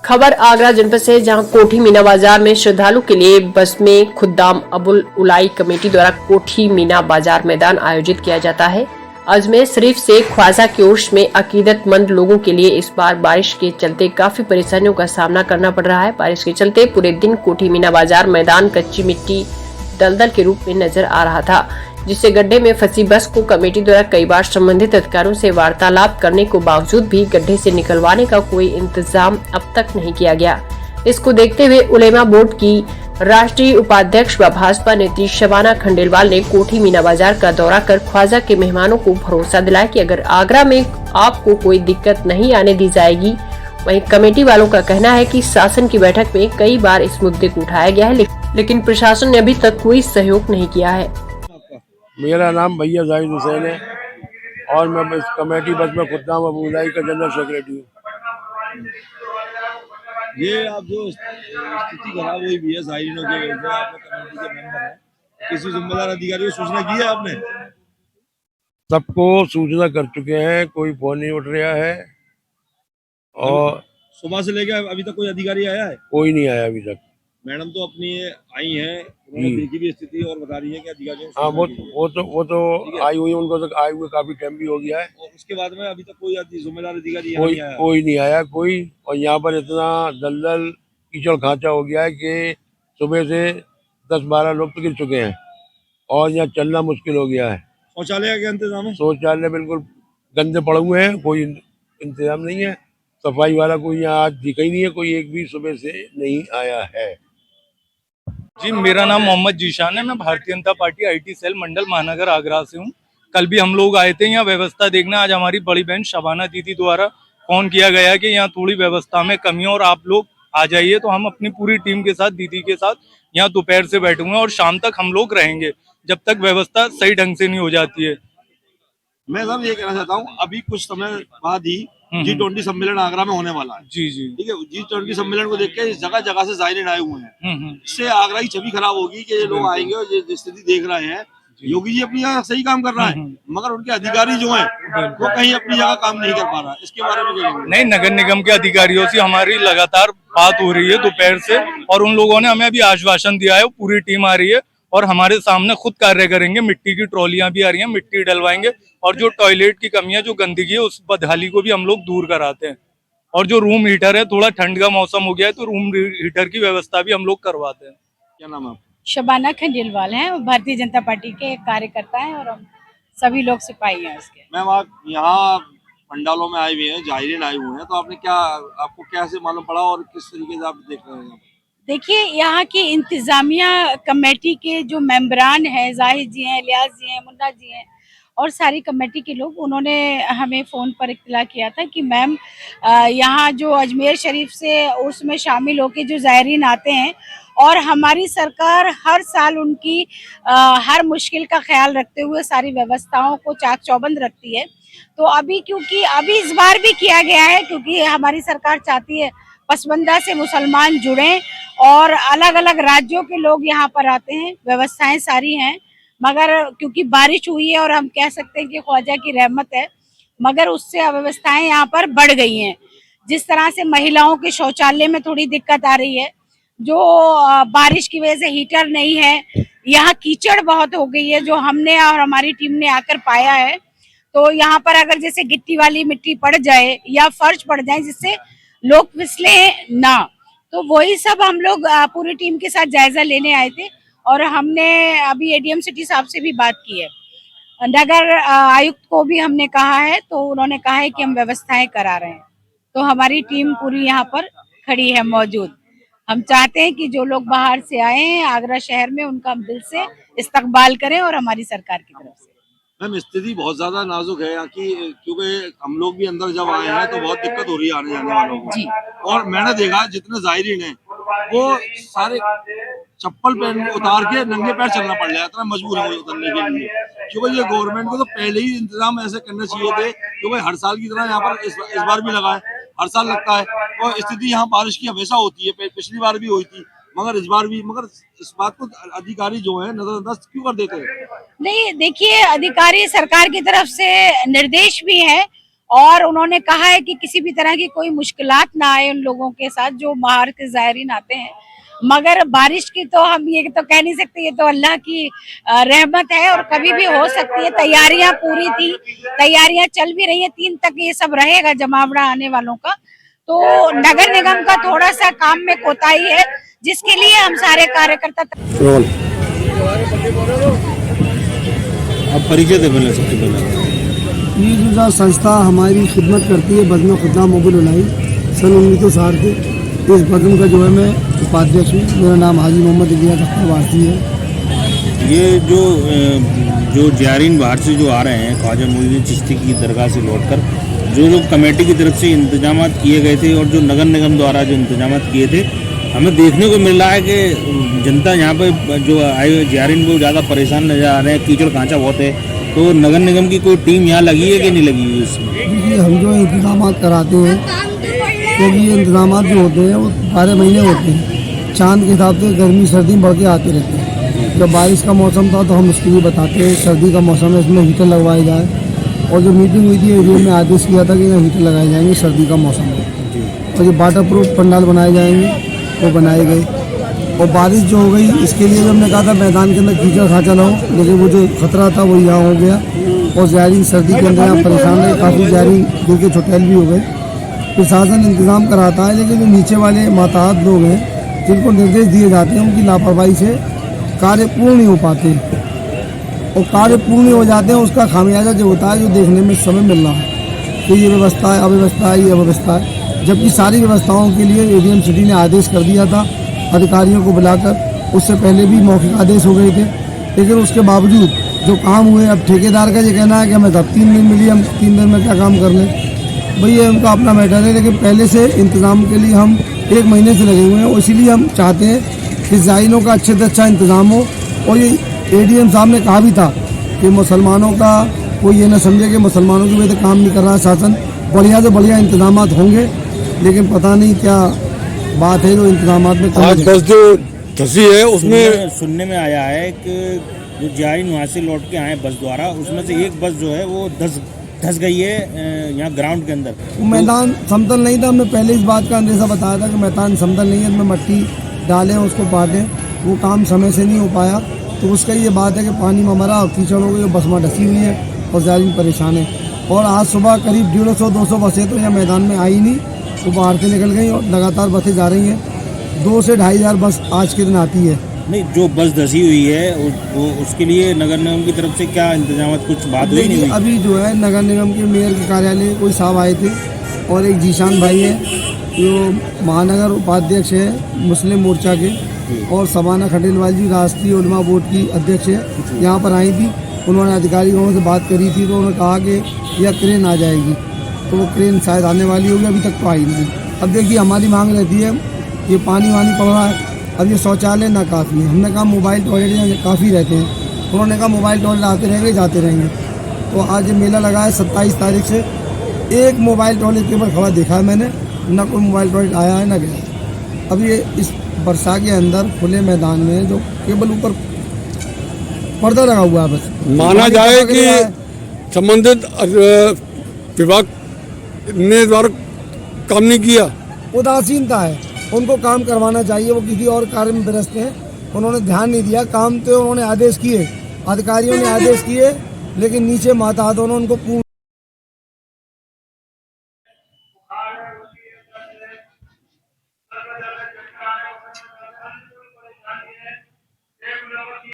खबर आगरा जनपद से, जहां कोठी मीना बाजार में श्रद्धालु के लिए बस में खुद्दाम अबुल उलाई कमेटी द्वारा कोठी मीना बाजार मैदान आयोजित किया जाता है। अजमेर शरीफ से ख्वाजा की ओर में अकीदतमंद लोगों के लिए इस बार बारिश के चलते काफी परेशानियों का सामना करना पड़ रहा है। बारिश के चलते पूरे दिन कोठी मीना बाजार मैदान कच्ची मिट्टी दलदल के रूप में नजर आ रहा था, जिससे गड्ढे में फंसी बस को कमेटी द्वारा कई बार संबंधित अधिकारियों से वार्तालाप करने के बावजूद भी गड्ढे से निकलवाने का कोई इंतजाम अब तक नहीं किया गया। इसको देखते हुए उलेमा बोर्ड की राष्ट्रीय उपाध्यक्ष व भाजपा नेत्री शबाना खंडेलवाल ने कोठी मीना बाजार का दौरा कर ख्वाजा के मेहमानों को भरोसा दिलाया कि अगर आगरा में आपको कोई दिक्कत नहीं आने दी जाएगी। वहीं कमेटी वालों का कहना है कि शासन की बैठक में कई बार इस मुद्दे को उठाया गया है, लेकिन प्रशासन ने अभी तक कोई सहयोग नहीं किया है। मेरा नाम भैया जाहिद हुसैन है और मैं इस कमेटी बस में खुद्दाम अबू उलाई का जनरल सेक्रेटरी हूँ। ये आप जो स्थिति खराब हुई भी है जाहिरीनों के वजह से, आप कमेटी के मेंबर हैं, किसी जिम्मेदार अधिकारी को सूचना की है आपने? सबको सूचना कर चुके हैं, कोई फोन नहीं उठ रहा है और सुबह से लेकर अभी तक कोई अधिकारी आया है? कोई नहीं आया अभी तक। मैडम तो अपनी आई हैं, उन्होंने देखी भी स्थिति और बता रही है कि अधिकारियों हाँ, वो तो आई हुई है, उनको तो आए हुए काफी टाइम भी हो गया है। और उसके बाद में अभी तक कोई जिम्मेदार अधिकारी यहाँ नहीं आया? कोई नहीं आया कोई। और यहाँ पर इतना दलदल कीचड़ खांचा हो गया है कि सुबह से 10-12 लोग तो गिर चुके हैं और यहाँ चलना मुश्किल हो गया है। शौचालय का इंतजाम है? शौचालय बिल्कुल गंदे पड़े हुए हैं, कोई इंतजाम नहीं है। सफाई वाला कोई यहाँ आज दिखा ही नहीं है, कोई एक भी सुबह से नहीं आया है। जी, मेरा नाम मोहम्मद जीशान है। मैं Bharatiya Janata party IT cell मंडल महानगर आगरा से हूँ। कल भी हम लोग आए थे यहाँ व्यवस्था देखना। आज हमारी बड़ी बहन शबाना दीदी द्वारा फोन किया गया कि यहाँ थोड़ी व्यवस्था में कमी है और आप लोग आ जाइए, तो हम अपनी पूरी टीम के साथ दीदी के साथ यहाँ दोपहर से बैठे हुए हैं और शाम तक हम लोग रहेंगे जब तक व्यवस्था सही ढंग से नहीं हो जाती है। मैं साहब ये कहना चाहता हूँ, अभी कुछ समय बाद ही G20 सम्मेलन आगरा में होने वाला है। जी जी, ठीक है, G20 सम्मेलन को देख के जगह जगह से जायरीन आए हुए हैं। इससे आगरा की छवि खराब होगी कि ये लोग आएंगे और ये स्थिति देख रहे हैं। योगी जी अपनी जगह सही काम कर रहा है, मगर उनके अधिकारी जो हैं वो कहीं अपनी जगह काम नहीं कर पा रहा है। इसके बारे में क्या कहेंगे? नहीं, नगर निगम के अधिकारियों से हमारी लगातार बात हो रही है दोपहर से और उन लोगों ने हमें अभी आश्वासन दिया है, पूरी टीम आ रही है और हमारे सामने खुद कार्य करेंगे। मिट्टी की ट्रॉलियां भी आ रही हैं, मिट्टी डलवाएंगे और जो टॉयलेट की कमी है, जो गंदगी है, उस बदहाली को भी हम लोग दूर कराते हैं। और जो रूम हीटर है, थोड़ा ठंड का मौसम हो गया है तो रूम हीटर की व्यवस्था भी हम लोग करवाते हैं। क्या नाम है? शबाना खंडेलवाल हैं, भारतीय जनता पार्टी के एक कार्यकर्ता हैं और हम सभी लोग सिपाही हैं उसके। मैम, आप यहाँ पंडालों में आए हुए हैं, जायरीन आए हुए हैं, तो आपको कैसे मालूम पड़ा और किस तरीके से आप देख रहे हैं? देखिए, यहाँ की इंतजामिया कमेटी के जो मेंबरान हैं, जाहिद जी हैं, लियाज जी हैं, मुन्ना जी हैं और सारी कमेटी के लोग, उन्होंने हमें फ़ोन पर इत्तला किया था कि मैम यहाँ जो अजमेर शरीफ से उसमें शामिल होके जो ज़ायरीन आते हैं और हमारी सरकार हर साल उनकी हर मुश्किल का ख्याल रखते हुए सारी व्यवस्थाओं को चाक चौबंद रखती है। तो अभी क्योंकि अभी इस बार भी किया गया है, क्योंकि हमारी सरकार चाहती है पसमंदा से मुसलमान जुड़ें और अलग अलग राज्यों के लोग यहाँ पर आते हैं, व्यवस्थाएं सारी हैं, मगर क्योंकि बारिश हुई है और हम कह सकते हैं कि ख्वाजा की रहमत है, मगर उससे अव्यवस्थाएं यहाँ पर बढ़ गई हैं। जिस तरह से महिलाओं के शौचालय में थोड़ी दिक्कत आ रही है, जो बारिश की वजह से हीटर नहीं है, यहाँ कीचड़ बहुत हो गई है, जो हमने और हमारी टीम ने आकर पाया है। तो यहाँ पर अगर जैसे गिट्टी वाली मिट्टी पड़ जाए या फर्श पड़ जाए जिससे लोग फिसले ना, तो वही सब हम लोग पूरी टीम के साथ जायजा लेने आए थे और हमने अभी एडीएम सिटी साहब से भी बात की है। नगर आयुक्त को भी हमने कहा है, तो उन्होंने कहा है कि हम व्यवस्थाएं करा रहे हैं। तो हमारी टीम पूरी यहाँ पर खड़ी है मौजूद। हम चाहते हैं कि जो लोग बाहर से आए हैं आगरा शहर में, उनका हम दिल से इस्तकबाल करें और हमारी सरकार की तरफ से। मैम, स्थिति बहुत ज्यादा नाजुक है यहाँ की, क्योंकि हम लोग भी अंदर जब आए हैं तो बहुत दिक्कत हो रही है आने जाने वालों को जी। और मैंने देखा जितने जायरीन हैं वो सारे चप्पल पहन उतार के नंगे पैर चलना पड़ रहा है, इतना मजबूर है उतरने के लिए। क्योंकि ये गवर्नमेंट को तो पहले ही इंतजाम ऐसे करने चाहिए थे, क्योंकि हर साल की तरह यहाँ पर इस बार भी लगा है, हर साल लगता है। और स्थिति यहाँ बारिश की हमेशा होती है, पिछली बार भी हुई थी, मगर इस बार भी, मगर इस बात को अधिकारी जो है नजरअंदाज क्यों कर देते हैं? नहीं, देखिए, अधिकारी सरकार की तरफ से निर्देश भी है और उन्होंने कहा है कि किसी भी तरह की कोई मुश्किलात ना आए उन लोगों के साथ जो बाहर के ज़ायरीन आते हैं। मगर बारिश की तो हम ये तो कह नहीं सकते, ये तो अल्लाह की रहमत है और कभी भी हो सकती है। तैयारियां पूरी थी, तैयारियां चल भी रही है, 3 तक ये सब रहेगा जमावड़ा आने वालों का। तो नगर निगम का थोड़ा सा काम में कोताही है, जिसके लिए हम सारे कार्यकर्ता अब परिचय दे पहले, सबसे पहले ये जो संस्था हमारी खिदमत करती है बज़्म खुद्दाम अबुल उलाई सन 1960 के, इस बज़्म का जो है मैं उपाध्यक्ष हूँ। मेरा नाम हाजी मोहम्मद इलियास अख्तर वासी है। ये जो जायरीन बाहर से जो आ रहे हैं ख्वाजा मोइनुद्दीन चिश्ती की दरगाह से लौटकर, जो कमेटी की तरफ से इंतजाम किए गए थे और जो नगर निगम द्वारा जो इंतजाम किए थे, हमें देखने को मिल रहा है कि जनता यहाँ पे जो आए जायरीन वो ज़्यादा परेशान नजर आ रहे हैं, कीचड़ कांचा बहुत है। तो नगर निगम की कोई टीम यहाँ लगी है कि नहीं लगी हुई इसमें? देखिए, हम जो इंतजाम कराते हैं, क्योंकि ये इंतजाम जो होते हैं वो 12 महीने होते हैं, चांद के हिसाब से गर्मी सर्दी बढ़ के आते रहते हैं। जब बारिश का मौसम था तो हम उसके लिए बताते हैं सर्दी का मौसम है, इसमें हीटर लगवाए जाए। और जो मीटिंग हुई थी एरिया में आदेश किया था कि यहाँ हीटर लगाए जाएंगे, सर्दी का मौसम है। और जो वाटर प्रूफ पंडाल बनाए जाएंगे वो बनाए गए। और बारिश जो हो गई इसके लिए हमने कहा था मैदान के अंदर कीचड़ खाचा ना हो, लेकिन वो जो खतरा था वो यहाँ हो गया। और जायरीन सर्दी के अंदर यहाँ परेशान रहे, काफ़ी जायरीन गिर के चोटैल भी हो गए। प्रशासन इंतज़ाम कराता है, लेकिन जो नीचे वाले मातहत लोग हैं जिनको निर्देश दिए जाते हैं, उनकी लापरवाही से कार्य पूर्ण नहीं हो पाते। और कार्य पूर्ण नहीं हो जाते हैं, उसका खामियाजा जो होता है, जो देखने में समय मिल रहा है कि ये व्यवस्था है, अव्यवस्था है, ये अव्यवस्था है। जबकि सारी व्यवस्थाओं के लिए एडीएम सिटी ने आदेश कर दिया था अधिकारियों को बुलाकर, उससे पहले भी मौखिक आदेश हो गए थे। लेकिन उसके बावजूद जो काम हुए, अब ठेकेदार का ये कहना है कि हमें तब 3 दिन मिली, हम 3 दिन में क्या काम कर लें, भाई ये उनका अपना मैटर है। लेकिन पहले से इंतज़ाम के लिए हम 1 महीने से लगे हुए हैं, और इसीलिए हम चाहते हैं कि ज़ायरीनों का अच्छे से अच्छा इंतज़ाम हो। और ये एडीएम साहब ने कहा भी था कि मुसलमानों का कोई ये न समझे कि मुसलमानों की वजह से काम नहीं कर रहा शासन, बढ़िया से बढ़िया इंतजाम होंगे। लेकिन पता नहीं क्या बात है जो इंतजाम में आज बस जो धसी है उसमें सुनने में आया है कि जो जायरीन वहाँ से लौट के आए बस द्वारा, उसमें से एक बस जो है वो धस गई है यहाँ ग्राउंड के अंदर। मैदान समतल नहीं था, हमने पहले इस बात का अंदेशा बताया था कि मैदान समतल नहीं है, इसमें मट्टी डालें उसको पाटें, वो काम समय से नहीं हो पाया। तो उसका ये बात है कि पानी में मरा और कीचड़ हो गई, वो बस में ढसी हुई है और जायरीन परेशान है। और आज सुबह करीब 150-200 बसें तो यहाँ मैदान में आई नहीं, वो बाहर से निकल गई और लगातार बसें जा रही हैं। 2 से 2,500 बस आज के दिन आती है। नहीं, जो बस धसी हुई है वो उसके लिए नगर निगम की तरफ से क्या इंतजाम, कुछ बात हुई नहीं हुई? अभी जो है नगर निगम के मेयर के कार्यालय कोई साहब आए थे, और एक जीशान भाई है जो महानगर उपाध्यक्ष है मुस्लिम मोर्चा के, और सबाना खंडेलवाल जी राष्ट्रीय उलमा बोर्ड की अध्यक्ष है, यहाँ पर आई थी। उन्होंने अधिकारियों से बात करी थी, तो उन्होंने कहा कि यह क्रेन आ जाएगी, तो वो क्रेन शायद आने वाली होगी, अभी तक तो आई नहीं। अब देखिए, हमारी मांग रहती है, ये पानी पड़ रहा है, अब ये शौचालय ना काफ़ी है। हमने कहा मोबाइल टॉयलेट काफ़ी रहते हैं, उन्होंने कहा मोबाइल टॉयलेट आते रहेंगे जाते रहेंगे। तो आज मेला लगा है 27 तारीख से, एक मोबाइल टॉयलेट केवल खड़ा देखा है मैंने, ना कोई मोबाइल टॉयलेट आया है ना गया। अब ये इस वर्षा के अंदर खुले मैदान में जो केवल ऊपर पर्दा लगा हुआ है, बस माना जाए कि संबंधित विभाग ने द्वारा काम नहीं किया, उदासीनता है। उनको काम करवाना चाहिए, वो किसी और कार्य में व्यस्त हैं, उन्होंने ध्यान नहीं दिया। काम तो उन्होंने आदेश किए, अधिकारियों ने आदेश किए, लेकिन नीचे मातहतों ने उनको